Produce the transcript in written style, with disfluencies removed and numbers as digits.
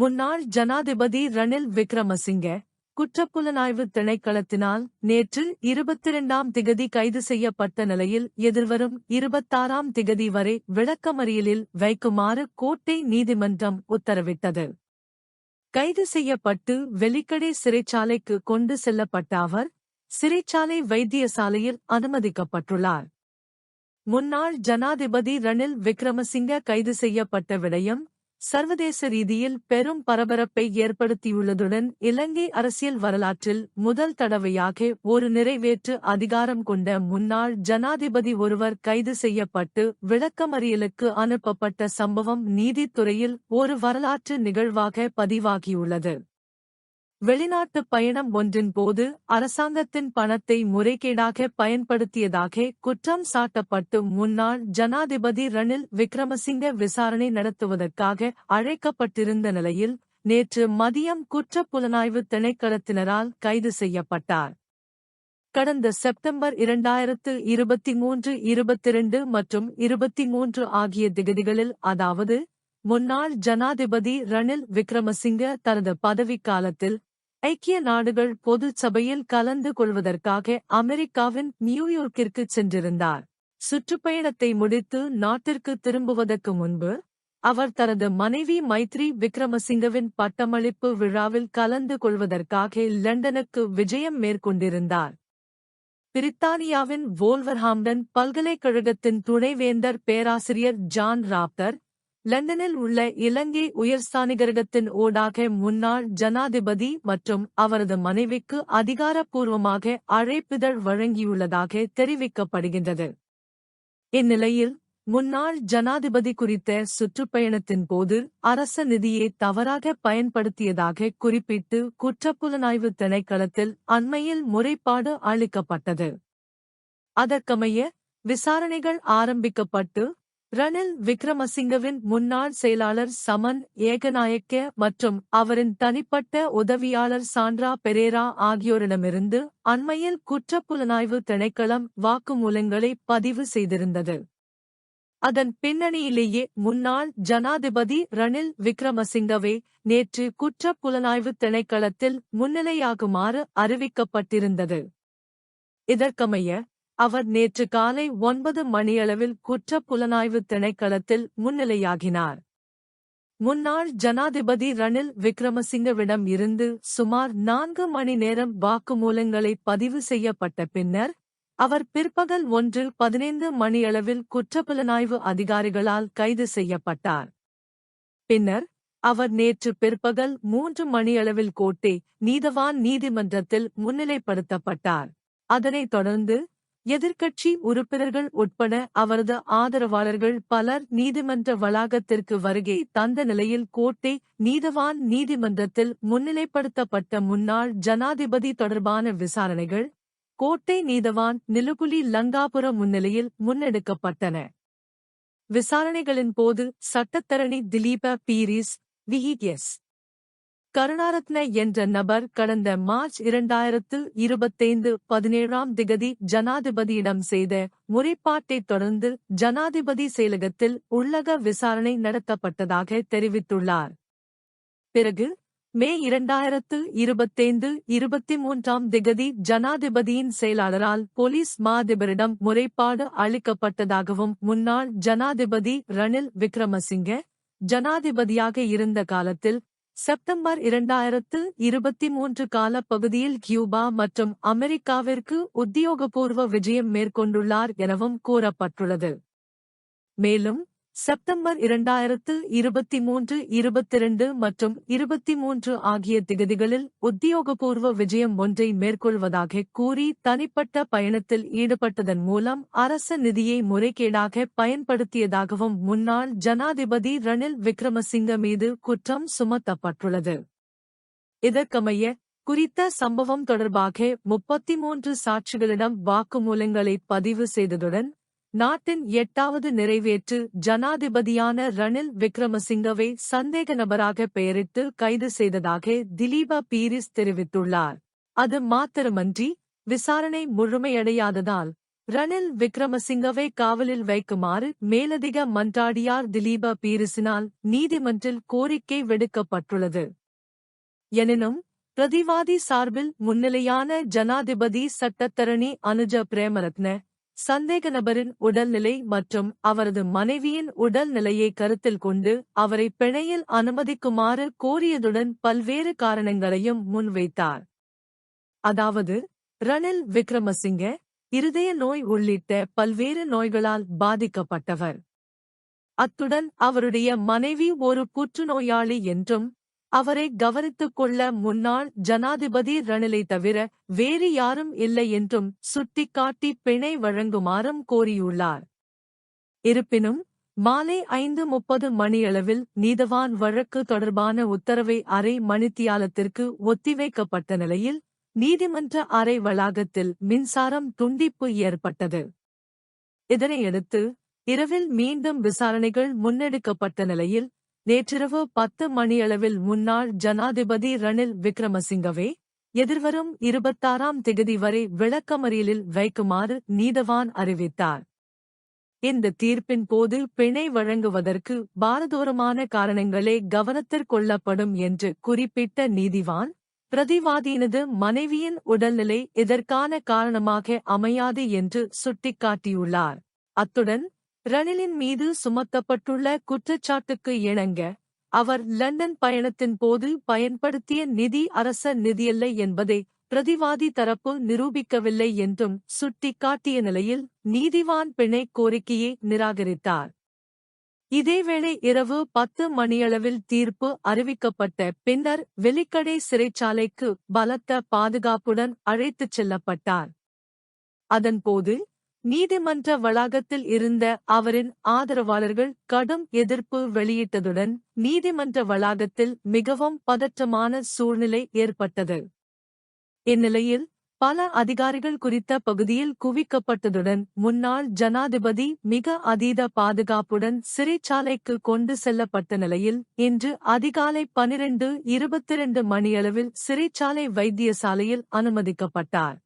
முன்னாள் ஜனாதிபதி ரணில் விக்ரமசிங்க குற்றப்புலனாய்வு திணைக்களத்தினால் நேற்று 22ஆம் திகதி கைது செய்யப்பட்ட நிலையில் எதிர்வரும் 26ஆம் திகதி வரை விளக்கமறியலில் வைக்குமாறு கோட்டை நீதிமன்றம் உத்தரவிட்டது. கைது செய்யப்பட்டு வெலிக்கடை சிறைச்சாலைக்கு கொண்டு செல்லப்பட்ட அவர் சிறைச்சாலை வைத்தியசாலையில் அனுமதிக்கப்பட்டுள்ளார். முன்னாள் ஜனாதிபதி ரணில் விக்ரமசிங்க கைது செய்யப்பட்ட விடயம் சர்வதேச ரீதியில் பெரும் பரபரப்பை ஏற்படுத்தியுள்ளதுடன் இலங்கை அரசியல் வரலாற்றில் முதல் தடவையாக ஒரு நிறைவேற்று அதிகாரம் கொண்ட முன்னாள் ஜனாதிபதி ஒருவர் கைது செய்யப்பட்டு விளக்கமறியலுக்கு அனுப்பப்பட்ட சம்பவம் நீதித்துறையில் ஒரு வரலாற்று நிகழ்வாக பதிவாகியுள்ளது. வெளிநாட்டு பயணம் ஒன்றின் போது அரசாங்கத்தின் பணத்தை முறைகேடாக பயன்படுத்தியதாக குற்றம் சாட்டப்பட்டு முன்னாள் ஜனாதிபதி ரணில் விக்ரமசிங்க விசாரணை நடத்துவதற்காக அழைக்கப்பட்டிருந்த நிலையில் நேற்று மதியம் குற்றப்புலனாய்வு திணைக்களத்தினரால் கைது செய்யப்பட்டார். கடந்த செப்டம்பர் 2023, 22 மற்றும் 23 ஆகிய திகதிகளில், அதாவது முன்னாள் ஜனாதிபதி ரணில் விக்ரமசிங்க தனது பதவிக்காலத்தில் ஐக்கிய நாடுகள் பொதுச் சபையில் கலந்து கொள்வதற்காக அமெரிக்காவின் நியூயார்க்கிற்கு சென்றிருந்தார். சுற்றுப்பயணத்தை முடித்து நாட்டிற்கு திரும்புவதற்கு முன்பு அவர் தனது மனைவி மைத்ரி விக்ரமசிங்கவின் பட்டமளிப்பு விழாவில் கலந்து கொள்வதற்காக லண்டனுக்கு விஜயம் மேற்கொண்டிருந்தார். பிரித்தானியாவின் வோல்வர்ஹாம்டன் பல்கலைக்கழகத்தின் துணைவேந்தர் பேராசிரியர் ஜான் ராப்டர் லண்டனில் உள்ள இலங்கை உயர்ஸ்தானிகரகத்தின் ஊடாக முன்னாள் ஜனாதிபதி மற்றும் அவரது மனைவிக்கு அதிகாரப்பூர்வமாக அழைப்பிதழ் வழங்கியுள்ளதாக தெரிவிக்கப்படுகின்றது. இந்நிலையில் முன்னாள் ஜனாதிபதி குறித்த சுற்றுப்பயணத்தின் போது அரச நிதியை தவறாக பயன்படுத்தியதாக குறிப்பிட்டு குற்றப்புலனாய்வு திணைக்களத்தில் அண்மையில் முறைப்பாடு அளிக்கப்பட்டது. அதற்கமைய விசாரணைகள் ஆரம்பிக்கப்பட்டு ரணில் விக்ரமசிங்கவின் முன்னாள் செயலாளர் சமன் ஏகநாயக்க மற்றும் அவரின் தனிப்பட்ட உதவியாளர் சாண்ட்ரா பெரேரா ஆகியோரிடமிருந்து அண்மையில் குற்றப்புலனாய்வு திணைக்களம் வாக்குமூலங்களை பதிவு செய்திருந்தது. அதன் பின்னணியிலேயே முன்னாள் ஜனாதிபதி ரணில் விக்ரமசிங்கவை நேற்று குற்றப்புலனாய்வு திணைக்களத்தில் முன்னிலையாகுமாறு அறிவிக்கப்பட்டிருந்தது. இதற்கமைய அவர் நேற்று காலை 9 மணியளவில் குற்றப்புலனாய்வு திணைக்களத்தில் முன்னிலையாகினார். முன்னாள் ஜனாதிபதி ரணில் விக்ரமசிங்கவிடம் இருந்து சுமார் 4 மணி நேரம் வாக்குமூலங்களை பதிவு செய்யப்பட்ட பின்னர் அவர் பிற்பகல் 1:15 மணியளவில் குற்றப்புலனாய்வு அதிகாரிகளால் கைது செய்யப்பட்டார். பின்னர் அவர் நேற்று பிற்பகல் 3 மணியளவில் கோட்டை நீதவான் நீதிமன்றத்தில் முன்னிலைப்படுத்தப்பட்டார். அதனைத் தொடர்ந்து எதிர்க்கட்சி உறுப்பினர்கள் உட்பட அவரது ஆதரவாளர்கள் பலர் நீதிமன்ற வளாகத்திற்கு வருகை தந்த நிலையில் கோட்டை நீதவான் நீதிமன்றத்தில் முன்னிலைப்படுத்தப்பட்ட முன்னாள் ஜனாதிபதி தொடர்பான விசாரணைகள் கோட்டை நீதவான் நிலுகுலி லங்காபுர முன்னிலையில் முன்னெடுக்கப்பட்டன. விசாரணைகளின் போது சட்டத்தரணி திலீப பீரிஸ் விஹிஎஸ் கருணாரத்ன என்ற நபர் கடந்த மார்ச் 2025 17ஆம் திகதி ஜனாதிபதியிடம் செய்த முறைப்பாட்டைத் தொடர்ந்து ஜனாதிபதி செயலகத்தில் உள்ளக விசாரணை நடத்தப்பட்டதாக தெரிவித்துள்ளார். பிறகு மே 2025 23ஆம் திகதி ஜனாதிபதியின் செயலாளரால் போலீஸ் மாதிபரிடம் முறைப்பாடு அளிக்கப்பட்டதாகவும் முன்னாள் ஜனாதிபதி ரணில் விக்ரமசிங்க ஜனாதிபதியாக இருந்த காலத்தில் செப்டம்பர் 2023 காலப்பகுதியில் கியூபா மற்றும் அமெரிக்காவிற்கு உத்தியோகபூர்வ விஜயம் மேற்கொண்டுள்ளார் எனவும் கூறப்பட்டுள்ளது. மேலும் செப்டம்பர் 2023, 22 மற்றும் 23 ஆகிய திகதிகளில் உத்தியோகபூர்வ விஜயம் ஒன்றை மேற்கொள்வதாக கூறி தனிப்பட்ட பயணத்தில் ஈடுபட்டதன் மூலம் அரச நிதியை முறைகேடாக பயன்படுத்தியதாகவும் முன்னாள் ஜனாதிபதி ரணில் விக்ரமசிங்க மீது குற்றம் சுமத்தப்பட்டுள்ளது. இதற்கமைய குறித்த சம்பவம் தொடர்பாக 33 சாட்சிகளிடம் வாக்குமூலங்களை பதிவு செய்ததுடன் நாட்டின் 8வது நிறைவேற்று ஜனாதிபதியான ரணில் விக்ரமசிங்கவை சந்தேக நபராக பெயரிட்டு கைது செய்ததாக திலீப பீரிஸ் தெரிவித்துள்ளார். அது மாத்திரமன்றி விசாரணை முழுமையடையாததால் ரணில் விக்ரமசிங்கவை காவலில் வைக்குமாறு மேலதிக மன்றாடியார் திலீப பீரிஸினால் நீதிமன்றில் கோரிக்கை விடுக்கப்பட்டுள்ளது. எனினும் பிரதிவாதி சார்பில் முன்னிலையான ஜனாதிபதி சட்டத்தரணி அனுஜ பிரேமரத்ன சந்தேக நபரின் உடல்நிலை மற்றும் அவரது மனைவியின் உடல்நிலையை கருத்தில் கொண்டு அவரை பிணையில் அனுமதிக்குமாறு கோரியதுடன் பல்வேறு காரணங்களையும் முன்வைத்தார். அதாவது, ரணில் விக்ரமசிங்க இருதய நோய் உள்ளிட்ட பல்வேறு நோய்களால் பாதிக்கப்பட்டவர். அத்துடன் அவருடைய மனைவி ஒரு புற்றுநோயாளி என்றும் அவரை கவனித்துக் கொள்ள முன்னாள் ஜனாதிபதி ரணிலை தவிர வேறு யாரும் இல்லை என்றும் சுட்டிக்காட்டி பிணை வழங்குமாறும் கோரியுள்ளார். இருப்பினும் மாலை 5:30 மணியளவில் நீதவான் வழக்கு தொடர்பான உத்தரவை அரை மணித்தியாலத்திற்கு ஒத்திவைக்கப்பட்ட நிலையில் நீதிமன்ற அறை வளாகத்தில் மின்சாரம் துண்டிப்பு ஏற்பட்டது. இதனையடுத்து இரவில் மீண்டும் விசாரணைகள் முன்னெடுக்கப்பட்ட நிலையில் நேற்றிரவு 10 மணியளவில் முன்னாள் ஜனாதிபதி ரணில் விக்ரமசிங்கவை எதிர்வரும் 26ஆம் திகதி வரை விளக்கமறியலில் வைக்குமாறு நீதவான் அறிவித்தார். இந்த தீர்ப்பின் போது பிணை வழங்குவதற்கு பாரதூரமான காரணங்களே கவனத்திற்கொள்ளப்படும் என்று குறிப்பிட்ட நீதிவான், பிரதிவாதியினது மனைவியின் உடல்நிலை இதற்கான காரணமாக அமையாது என்று சுட்டிக்காட்டியுள்ளார். அத்துடன் ரணிலின் மீது சுமத்தப்பட்டுள்ள குற்றச்சாட்டுக்கு இணங்க அவர் லண்டன் பயணத்தின் போது பயன்படுத்திய நிதி அரச நிதியல்ல என்பதை பிரதிவாதி தரப்பு நிரூபிக்கவில்லை என்றும் சுட்டிக்காட்டிய நிலையில் நீதிவான் பிணை கோரிக்கையை நிராகரித்தார். இதேவேளை இரவு 10 மணியளவில் தீர்ப்பு அறிவிக்கப்பட்ட பின்னர் வெலிக்கடை சிறைச்சாலைக்கு பலத்த பாதுகாப்புடன் அழைத்துச் செல்லப்பட்டார். அதன்போது நீதிமன்ற வளாகத்தில் இருந்த அவரின் ஆதரவாளர்கள் கடும் எதிர்ப்பு வெளியிட்டதுடன் நீதிமன்ற வளாகத்தில் மிகவும் பதற்றமான சூழ்நிலை ஏற்பட்டது. இந்நிலையில் பல அதிகாரிகள் குறித்த பகுதியில் குவிக்கப்பட்டதுடன் முன்னாள் ஜனாதிபதி மிக அதீத பாதுகாப்புடன் சிறைச்சாலைக்கு கொண்டு செல்லப்பட்ட நிலையில் இன்று அதிகாலை 12:22 மணியளவில் சிறைச்சாலை வைத்தியசாலையில் அனுமதிக்கப்பட்டார்.